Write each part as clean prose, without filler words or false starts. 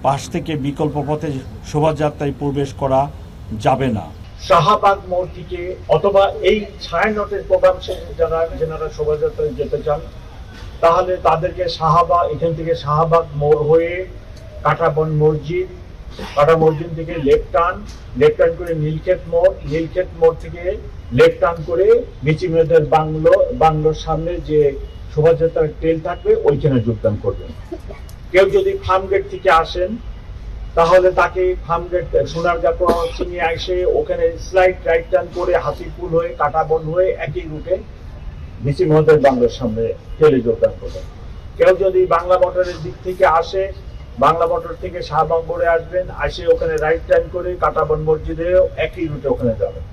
পাশ থেকে বিকল্প পথে শোভাযাত্রায় প্রবেশ করা যাবে না। শাহবাগ মোড় থেকে অথবা এই ছায়ানটের প্রোগ্রাম যারা শোভাযাত্রায় যেতে চান তাহলে তাদেরকে এখান থেকে শাহবাগ মোড় হয়ে কাঁটাবন মসজিদ থেকে লেফট টার্ন করে নীলক্ষেত মোড় থেকে লেফট টার্ন করে বিচি মেয়েদের বাংলোর সামনে যে শোভাযাত্রার ট্রেন থাকবে ওইখানে যোগদান করবেন। কেউ যদি ফার্মগেট থেকে আসেন তাহলে তাকে ফার্মগেট সোনারগাঁ ক্রসিংয়ে এসে ওখানে স্লাইড রাইট টার্ন করে হাতিপুল হয়ে কাঁটাবন হয়ে একই রুটে বিচি মেয়েদের বাংলোর সামনে ট্রেনে যোগদান করবেন। কেউ যদি বাংলা মোটরের দিক থেকে আসে বাংলা মোটর থেকে শাহবাগ মোড়ে আসবেন, আসে ওখানে রাইট টার্ন করে কাঁটাবন মসজিদে একই রুটে ওখানে যাবেন।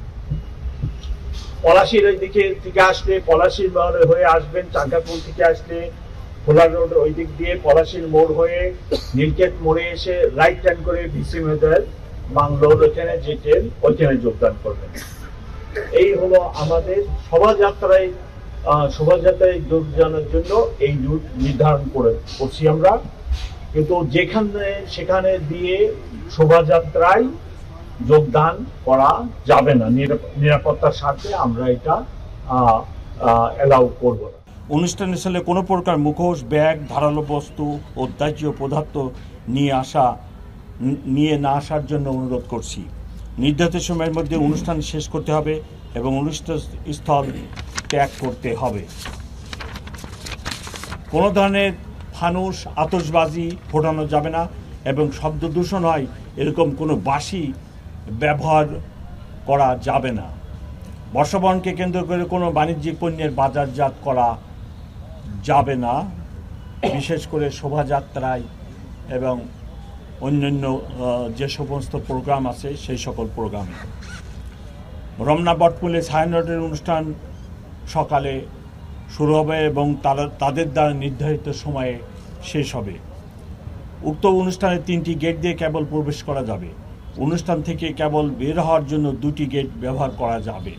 পলাশির ওই দিকে থেকে আসলে পলাশির মোড় হয়ে আসবেন, চাঙ্গাপুল থেকে আসলে খোলা রোড ওই দিক দিয়ে পলাশির মোড় হয়ে নীলক্ষেত মোড়ে এসে রাইট টার্ন করে বিসি মেয়েদের বাংলোর ওইখানে যে ট্রেন ওইখানে যোগদান করবেন। এই হলো আমাদের শোভাযাত্রায় যোগদানের জন্য এই রুট নির্ধারণ করছি আমরা। কিন্তু সেখানে দিয়ে শোভাযাত্রায় যোগদান করা যাবে না, নিরাপত্তার স্বার্থে আমরা এটা অ্যালাউ করব না। অনুষ্ঠানের স্থলে কোনো প্রকার মুখোশ, ব্যাগ, ধারালো বস্তু ও দাহ্য পদার্থ নিয়ে না আসার জন্য অনুরোধ করছি। নির্ধারিত সময়ের মধ্যে অনুষ্ঠান শেষ করতে হবে এবং অনুষ্ঠান স্থল ত্যাগ করতে হবে। কোনো ধরনের ফানুস, আতশবাজি ফোটানো যাবে না এবং শব্দ দূষণ হয় এরকম কোনো বাঁশি ব্যবহার করা যাবে না। বর্ষবরণকে কেন্দ্র করে কোনো বাণিজ্যিক পণ্যের বাজারজাত করা যাবে না, বিশেষ করে শোভাযাত্রায় এবং অন্যান্য যে সমস্ত প্রোগ্রাম আছে সেই সকল প্রোগ্রামে। রমনা বটমূলে ছায়ানটের অনুষ্ঠান সকালে শুরু হবে এবং তাদের দ্বারা নির্ধারিত সময়ে শেষ হবে। উক্ত অনুষ্ঠানে 3টি গেট দিয়ে কেবল প্রবেশ করা যাবে। অনুষ্ঠান থেকে কেবল বের হওয়ার জন্য 2টি গেট ব্যবহার করা যাবে।